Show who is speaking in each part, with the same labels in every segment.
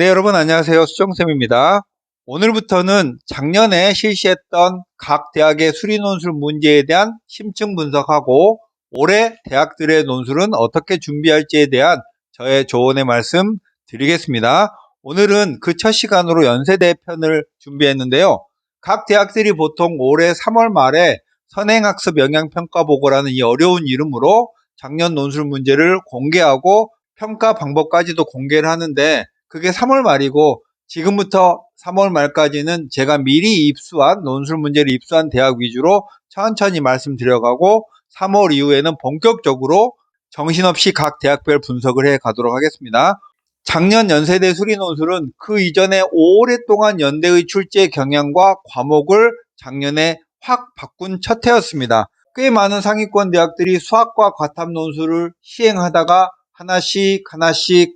Speaker 1: 네, 여러분 안녕하세요. 수정쌤입니다. 오늘부터는 작년에 실시했던 각 대학의 수리 논술 문제에 대한 심층 분석하고 올해 대학들의 논술은 어떻게 준비할지에 대한 저의 조언의 말씀 드리겠습니다. 오늘은 그 첫 시간으로 연세대 편을 준비했는데요. 각 대학들이 보통 올해 3월 말에 선행학습 영향평가보고라는 이 어려운 이름으로 작년 논술 문제를 공개하고 평가 방법까지도 공개를 하는데 그게 3월 말이고 지금부터 3월 말까지는 제가 미리 입수한 논술 문제를 입수한 대학 위주로 천천히 말씀드려가고 3월 이후에는 본격적으로 정신없이 각 대학별 분석을 해 가도록 하겠습니다. 작년 연세대 수리 논술은 그 이전에 오랫동안 연대의 출제 경향과 과목을 작년에 확 바꾼 첫 해였습니다. 꽤 많은 상위권 대학들이 수학과 과탐 논술을 시행하다가 하나씩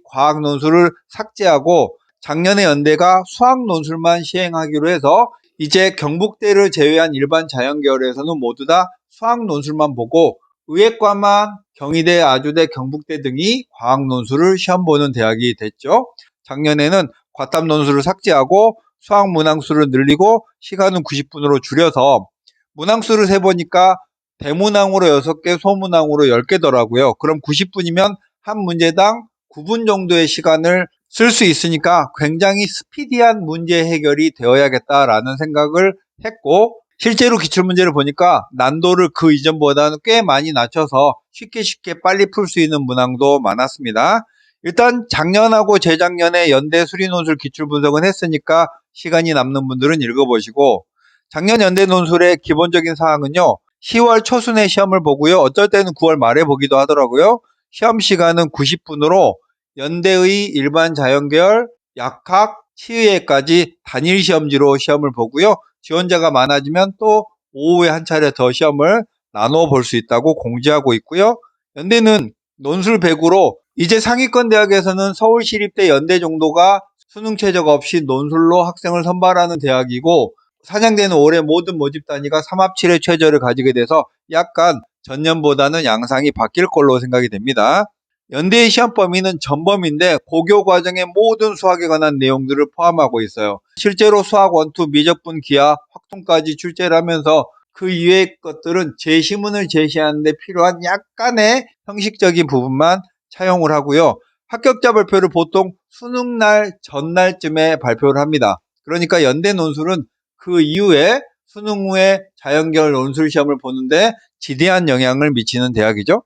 Speaker 1: 과학 논술을 삭제하고 작년에 연대가 수학 논술만 시행하기로 해서 이제 경북대를 제외한 일반 자연계열에서는 모두 다 수학 논술만 보고 의예과만 경희대, 아주대, 경북대 등이 과학 논술을 시험 보는 대학이 됐죠. 작년에는 과탐 논술을 삭제하고 수학 문항수를 늘리고 시간은 90분으로 줄여서 문항수를 세보니까 대문항으로 6개, 소문항으로 10개더라고요. 그럼 90분이면 한 문제당 9분 정도의 시간을 쓸 수 있으니까 굉장히 스피디한 문제 해결이 되어야겠다라는 생각을 했고 실제로 기출문제를 보니까 난도를 그 이전보다는 꽤 많이 낮춰서 쉽게 빨리 풀 수 있는 문항도 많았습니다. 일단 작년하고 재작년에 연대 수리논술 기출분석은 했으니까 시간이 남는 분들은 읽어보시고 작년 연대 논술의 기본적인 사항은요. 10월 초순에 시험을 보고요. 어쩔 때는 9월 말에 보기도 하더라고요. 시험 시간은 90분으로 연대의 일반 자연계열, 약학, 치의학까지 단일 시험지로 시험을 보고요. 지원자가 많아지면 또 오후에 한 차례 더 시험을 나눠 볼 수 있다고 공지하고 있고요. 연대는 논술 100으로 이제 상위권 대학에서는 서울시립대 연대 정도가 수능 최적 없이 논술로 학생을 선발하는 대학이고 사장대는 올해 모든 모집 단위가 3합7의 최저를 가지게 돼서 약간 전년보다는 양상이 바뀔 걸로 생각이 됩니다. 연대의 시험 범위는 전범인데 고교 과정의 모든 수학에 관한 내용들을 포함하고 있어요. 실제로 수학 원투, 미적분, 기하, 확통까지 출제를 하면서 그 이외의 것들은 제시문을 제시하는 데 필요한 약간의 형식적인 부분만 차용을 하고요. 합격자 발표를 보통 수능날 전날쯤에 발표를 합니다. 그러니까 연대 논술은 그 이후에 수능 후에 자연계열 논술 시험을 보는데 지대한 영향을 미치는 대학이죠.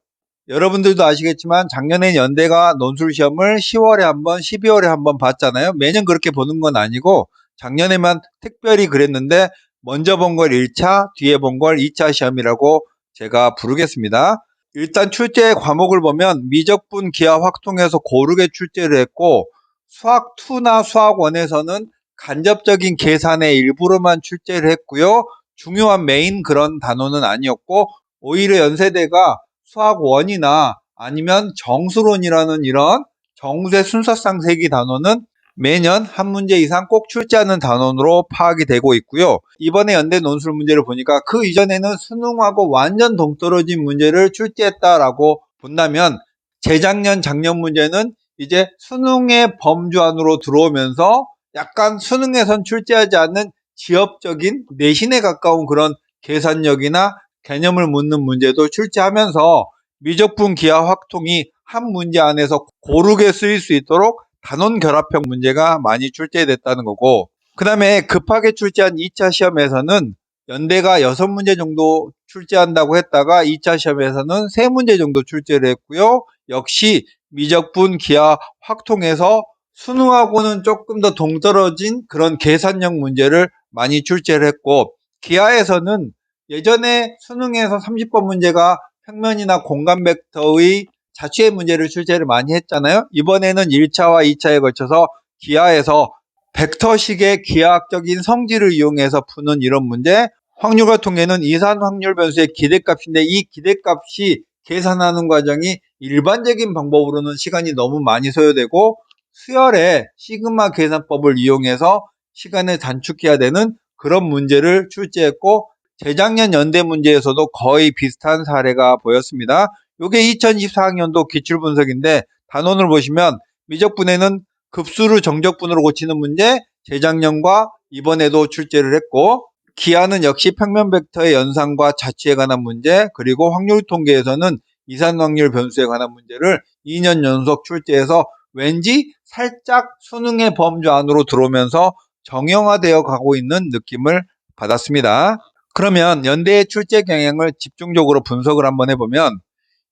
Speaker 1: 여러분들도 아시겠지만 작년엔 연대가 논술 시험을 10월에 한 번, 12월에 한 번 봤잖아요. 매년 그렇게 보는 건 아니고 작년에만 특별히 그랬는데 먼저 본 걸 1차, 뒤에 본 걸 2차 시험이라고 제가 부르겠습니다. 일단 출제 과목을 보면 미적분, 기하, 확통에서 고르게 출제를 했고 수학 2나 수학 1에서는 간접적인 계산의 일부로만 출제를 했고요. 중요한 메인 그런 단원은 아니었고 오히려 연세대가 수학 1이나 아니면 정수론이라는 이런 정수의 순서상 세기 단원은 매년 한 문제 이상 꼭 출제하는 단원으로 파악이 되고 있고요. 이번에 연대 논술 문제를 보니까 그 이전에는 수능하고 완전 동떨어진 문제를 출제했다라고 본다면 재작년, 작년 문제는 이제 수능의 범주 안으로 들어오면서 약간 수능에선 출제하지 않는 지엽적인 내신에 가까운 그런 계산력이나 개념을 묻는 문제도 출제하면서 미적분, 기하, 확통이 한 문제 안에서 고르게 쓰일 수 있도록 단원 결합형 문제가 많이 출제됐다는 거고 그 다음에 급하게 출제한 2차 시험에서는 연대가 6문제 정도 출제한다고 했다가 2차 시험에서는 3문제 정도 출제를 했고요. 역시 미적분, 기하, 확통에서 수능하고는 조금 더 동떨어진 그런 계산형 문제를 많이 출제를 했고 기하에서는 예전에 수능에서 30번 문제가 평면이나 공간 벡터의 자취의 문제를 출제를 많이 했잖아요. 이번에는 1차와 2차에 걸쳐서 기하에서 벡터식의 기하학적인 성질을 이용해서 푸는 이런 문제, 확률과 통계는 이산 확률 변수의 기대값인데 이 기대값이 계산하는 과정이 일반적인 방법으로는 시간이 너무 많이 소요되고 수열의 시그마 계산법을 이용해서 시간을 단축해야 되는 그런 문제를 출제했고 재작년 연대 문제에서도 거의 비슷한 사례가 보였습니다. 이게 2024학년도 기출분석인데 단원을 보시면 미적분에는 급수를 정적분으로 고치는 문제 재작년과 이번에도 출제를 했고, 기하는 역시 평면 벡터의 연산과 자취에 관한 문제, 그리고 확률 통계에서는 이산 확률 변수에 관한 문제를 2년 연속 출제해서 왠지 살짝 수능의 범주 안으로 들어오면서 정형화되어 가고 있는 느낌을 받았습니다. 그러면 연대의 출제 경향을 집중적으로 분석을 한번 해보면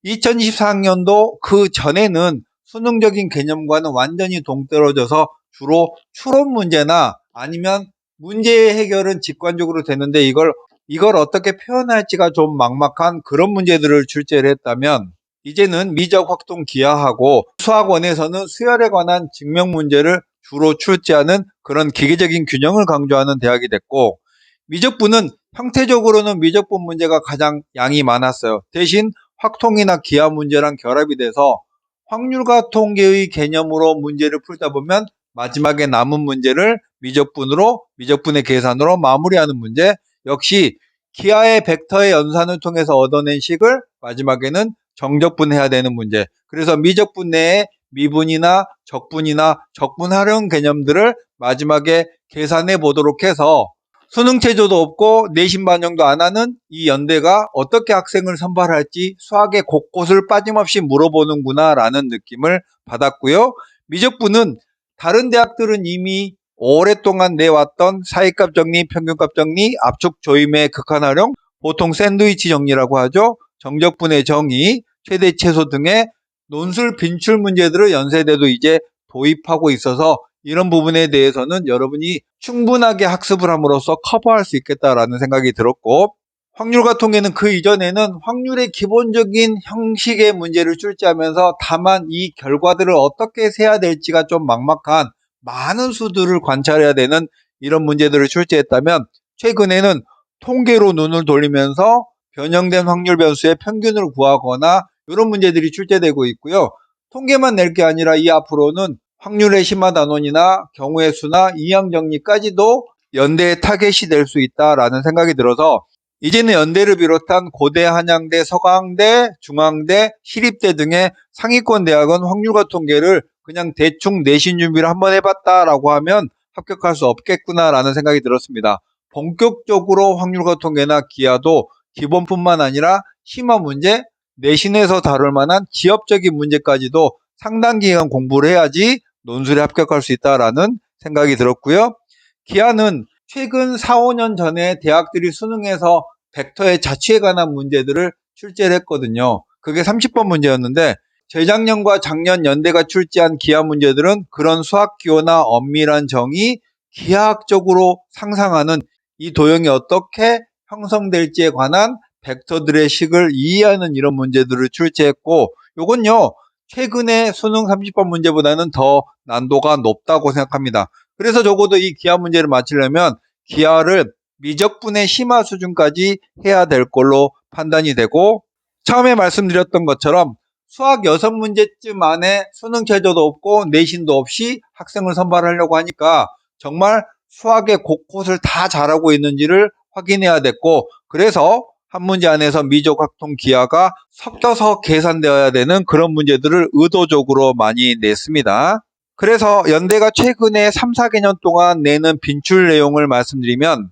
Speaker 1: 2024학년도 그 전에는 수능적인 개념과는 완전히 동떨어져서 주로 추론 문제나 아니면 문제의 해결은 직관적으로 되는데 이걸 어떻게 표현할지가 좀 막막한 그런 문제들을 출제를 했다면, 이제는 미적 확통 기하하고 수학원에서는 수열에 관한 증명 문제를 주로 출제하는 그런 기계적인 균형을 강조하는 대학이 됐고, 미적분은 형태적으로는 미적분 문제가 가장 양이 많았어요. 대신 확통이나 기하 문제랑 결합이 돼서 확률과 통계의 개념으로 문제를 풀다 보면 마지막에 남은 문제를 미적분의 계산으로 마무리하는 문제, 역시 기하의 벡터의 연산을 통해서 얻어낸 식을 마지막에는 정적분해야 되는 문제. 그래서 미적분 내에 미분이나 적분 활용 개념들을 마지막에 계산해 보도록 해서 수능 체조도 없고 내신 반영도 안 하는 이 연대가 어떻게 학생을 선발할지 수학의 곳곳을 빠짐없이 물어보는구나 라는 느낌을 받았고요. 미적분은 다른 대학들은 이미 오랫동안 내왔던 사이값 정리, 평균값 정리, 압축 조임의 극한 활용, 보통 샌드위치 정리라고 하죠. 정적분의 정의, 최대 최소 등의 논술 빈출 문제들을 연세대도 이제 도입하고 있어서 이런 부분에 대해서는 여러분이 충분하게 학습을 함으로써 커버할 수 있겠다라는 생각이 들었고, 확률과 통계는 그 이전에는 확률의 기본적인 형식의 문제를 출제하면서 다만 이 결과들을 어떻게 세야 될지가 좀 막막한 많은 수들을 관찰해야 되는 이런 문제들을 출제했다면, 최근에는 통계로 눈을 돌리면서 변형된 확률 변수의 평균을 구하거나 이런 문제들이 출제되고 있고요. 통계만 낼 게 아니라 이 앞으로는 확률의 심화 단원이나 경우의 수나 이항 정리까지도 연대의 타겟이 될 수 있다라는 생각이 들어서, 이제는 연대를 비롯한 고대, 한양대, 서강대, 중앙대, 시립대 등의 상위권 대학은 확률과 통계를 그냥 대충 내신 준비를 한번 해봤다라고 하면 합격할 수 없겠구나라는 생각이 들었습니다. 본격적으로 확률과 통계나 기하도 기본뿐만 아니라 심화 문제, 내신에서 다룰 만한 지엽적인 문제까지도 상당 기간 공부를 해야지 논술에 합격할 수 있다라는 생각이 들었고요. 기하는 최근 4, 5년 전에 대학들이 수능에서 벡터의 자취에 관한 문제들을 출제를 했거든요. 그게 30번 문제였는데 재작년과 작년 연대가 출제한 기하 문제들은 그런 수학 기호나 엄밀한 정의, 기하학적으로 상상하는 이 도형이 어떻게 형성될지에 관한 벡터들의 식을 이해하는 이런 문제들을 출제했고, 요건요 최근에 수능 30번 문제보다는 더 난도가 높다고 생각합니다. 그래서 적어도 이 기하 문제를 맞추려면 기하를 미적분의 심화 수준까지 해야 될 걸로 판단이 되고, 처음에 말씀드렸던 것처럼 수학 6문제쯤 안에 수능 체조도 없고 내신도 없이 학생을 선발하려고 하니까 정말 수학의 곳곳을 다 잘하고 있는지를 확인해야 됐고, 그래서 한 문제 안에서 미적, 확통, 기하가 섞여서 계산되어야 되는 그런 문제들을 의도적으로 많이 냈습니다. 그래서 연대가 최근에 3, 4개년 동안 내는 빈출 내용을 말씀드리면,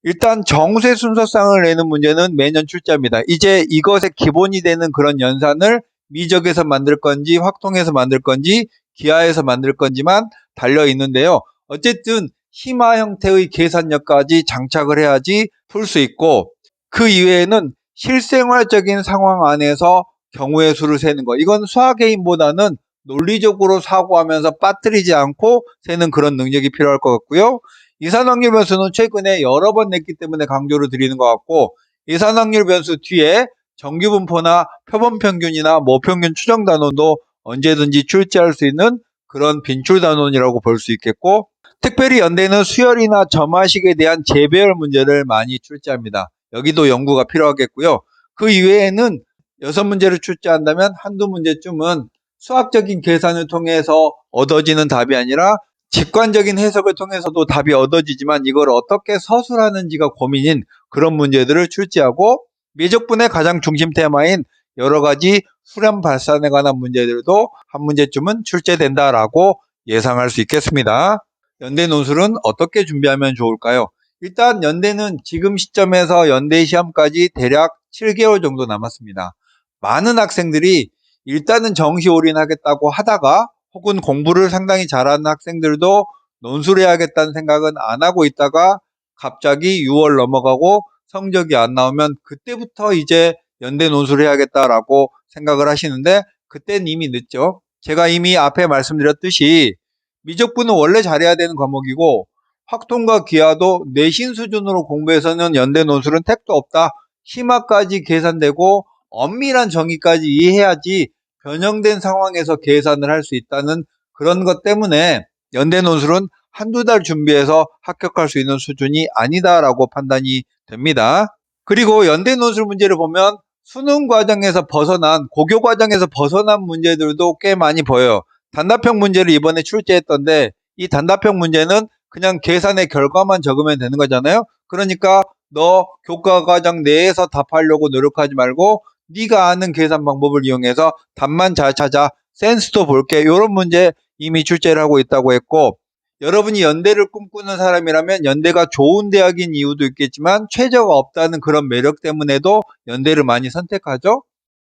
Speaker 1: 일단 정수의 순서상을 내는 문제는 매년 출제합니다. 이제 이것의 기본이 되는 그런 연산을 미적에서 만들 건지 확통에서 만들 건지 기하에서 만들 건지만 달려 있는데요. 어쨌든 심화 형태의 계산력까지 장착을 해야지 풀 수 있고, 그 이외에는 실생활적인 상황 안에서 경우의 수를 세는 거, 이건 수학 개인보다는 논리적으로 사고하면서 빠뜨리지 않고 세는 그런 능력이 필요할 것 같고요. 이산확률 변수는 최근에 여러 번 냈기 때문에 강조를 드리는 것 같고, 이산확률 변수 뒤에 정규분포나 표본평균이나 모평균 추정단원도 언제든지 출제할 수 있는 그런 빈출단원이라고 볼 수 있겠고, 특별히 연대는 수열이나 점화식에 대한 재배열 문제를 많이 출제합니다. 여기도 연구가 필요하겠고요. 그 이외에는 6문제를 출제한다면 한두 문제쯤은 수학적인 계산을 통해서 얻어지는 답이 아니라 직관적인 해석을 통해서도 답이 얻어지지만 이걸 어떻게 서술하는지가 고민인 그런 문제들을 출제하고, 미적분의 가장 중심 테마인 여러 가지 수렴 발산에 관한 문제들도 한 문제쯤은 출제된다라고 예상할 수 있겠습니다. 연대 논술은 어떻게 준비하면 좋을까요? 일단 연대는 지금 시점에서 연대 시험까지 대략 7개월 정도 남았습니다. 많은 학생들이 일단은 정시 올인하겠다고 하다가 혹은 공부를 상당히 잘하는 학생들도 논술해야겠다는 생각은 안 하고 있다가 갑자기 6월 넘어가고 성적이 안 나오면 그때부터 이제 연대 논술해야겠다라고 생각을 하시는데 그때는 이미 늦죠. 제가 이미 앞에 말씀드렸듯이 미적분은 원래 잘해야 되는 과목이고 확통과 기하도 내신 수준으로 공부해서는 연대 논술은 택도 없다. 심화까지 계산되고 엄밀한 정의까지 이해해야지 변형된 상황에서 계산을 할 수 있다는 그런 것 때문에 연대 논술은 한두 달 준비해서 합격할 수 있는 수준이 아니다라고 판단이 됩니다. 그리고 연대 논술 문제를 보면 수능 과정에서 벗어난, 고교 과정에서 벗어난 문제들도 꽤 많이 보여요. 단답형 문제를 이번에 출제했던데 이 단답형 문제는 그냥 계산의 결과만 적으면 되는 거잖아요. 그러니까 너 교과 과정 내에서 답하려고 노력하지 말고 네가 아는 계산 방법을 이용해서 답만 잘 찾아 센스도 볼게 이런 문제 이미 출제를 하고 있다고 했고 여러분이 연대를 꿈꾸는 사람이라면 연대가 좋은 대학인 이유도 있겠지만 최저가 없다는 그런 매력 때문에도 연대를 많이 선택하죠.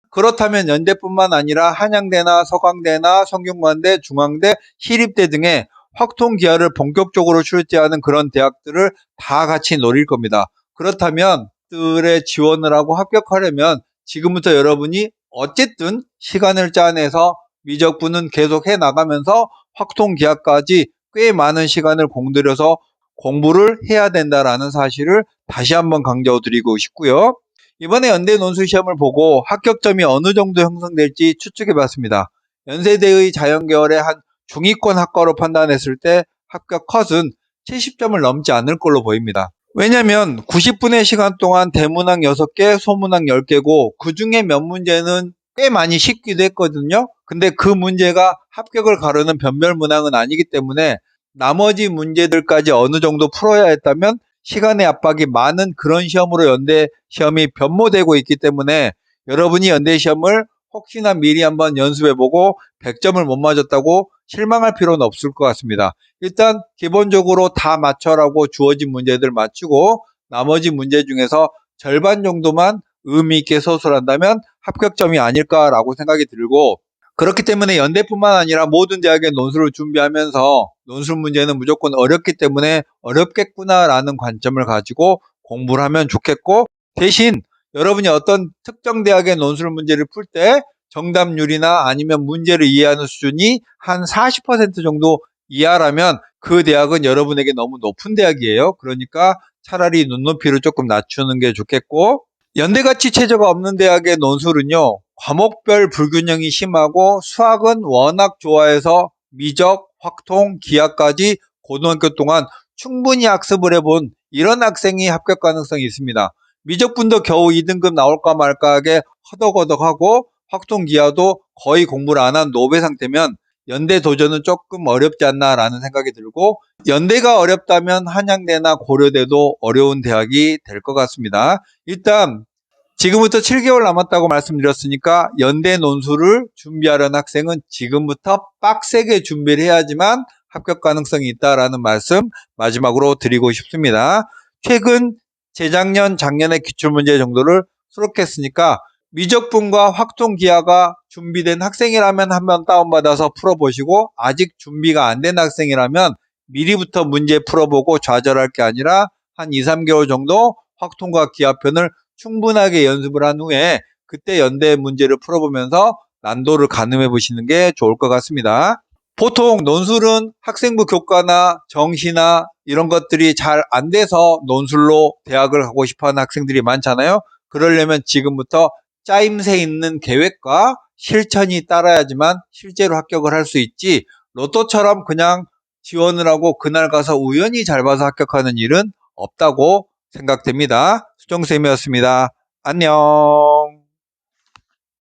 Speaker 1: 그렇다면 연대뿐만 아니라 한양대나 서강대나 성균관대, 중앙대, 시립대 등의 확통기하를 본격적으로 출제하는 그런 대학들을 다 같이 노릴 겁니다. 그렇다면 들에 지원을 하고 합격하려면 지금부터 여러분이 어쨌든 시간을 짜내서 미적분은 계속 해 나가면서 확통기하까지 꽤 많은 시간을 공들여서 공부를 해야 된다라는 사실을 다시 한번 강조드리고 싶고요. 이번에 연대 논술 시험을 보고 합격점이 어느 정도 형성될지 추측해 봤습니다. 연세대의 자연계열의 한 중위권 학과로 판단했을 때 합격 컷은 70점을 넘지 않을 걸로 보입니다. 왜냐면 90분의 시간 동안 대문항 6개, 소문항 10개고 그 중에 몇 문제는 꽤 많이 쉽기도 했거든요. 근데 그 문제가 합격을 가르는 변별문항은 아니기 때문에 나머지 문제들까지 어느 정도 풀어야 했다면 시간의 압박이 많은 그런 시험으로 연대 시험이 변모되고 있기 때문에 여러분이 연대 시험을 혹시나 미리 한번 연습해보고 100점을 못 맞았다고 실망할 필요는 없을 것 같습니다. 일단 기본적으로 다 맞춰라고 주어진 문제들 맞추고 나머지 문제 중에서 절반 정도만 의미 있게 서술한다면 합격점이 아닐까라고 생각이 들고 그렇기 때문에 연대뿐만 아니라 모든 대학의 논술을 준비하면서 논술 문제는 무조건 어렵기 때문에 어렵겠구나라는 관점을 가지고 공부를 하면 좋겠고 대신 여러분이 어떤 특정 대학의 논술 문제를 풀 때 정답률이나 아니면 문제를 이해하는 수준이 한 40% 정도 이하라면 그 대학은 여러분에게 너무 높은 대학이에요. 그러니까 차라리 눈높이를 조금 낮추는 게 좋겠고 연대같이 체제가 없는 대학의 논술은요. 과목별 불균형이 심하고 수학은 워낙 좋아해서 미적, 확통, 기하까지 고등학교 동안 충분히 학습을 해본 이런 학생이 합격 가능성이 있습니다. 미적분도 겨우 2등급 나올까 말까 하게 허덕허덕하고 확통 기하도 거의 공부를 안 한 노배 상태면 연대 도전은 조금 어렵지 않나라는 생각이 들고 연대가 어렵다면 한양대나 고려대도 어려운 대학이 될 것 같습니다. 일단 지금부터 7개월 남았다고 말씀드렸으니까 연대 논술을 준비하려는 학생은 지금부터 빡세게 준비를 해야지만 합격 가능성이 있다라는 말씀 마지막으로 드리고 싶습니다. 최근 재작년, 작년의 기출문제 정도를 수록했으니까 미적분과 확통기하가 준비된 학생이라면 한번 다운받아서 풀어보시고 아직 준비가 안 된 학생이라면 미리부터 문제 풀어보고 좌절할 게 아니라 한 2, 3개월 정도 확통과 기하편을 충분하게 연습을 한 후에 그때 연대 문제를 풀어보면서 난도를 가늠해 보시는 게 좋을 것 같습니다. 보통 논술은 학생부 교과나 정시나 이런 것들이 잘 안 돼서 논술로 대학을 가고 싶어하는 학생들이 많잖아요. 그러려면 지금부터 짜임새 있는 계획과 실천이 따라야지만 실제로 합격을 할 수 있지 로또처럼 그냥 지원을 하고 그날 가서 우연히 잘 봐서 합격하는 일은 없다고 생각됩니다. 수정쌤이었습니다. 안녕.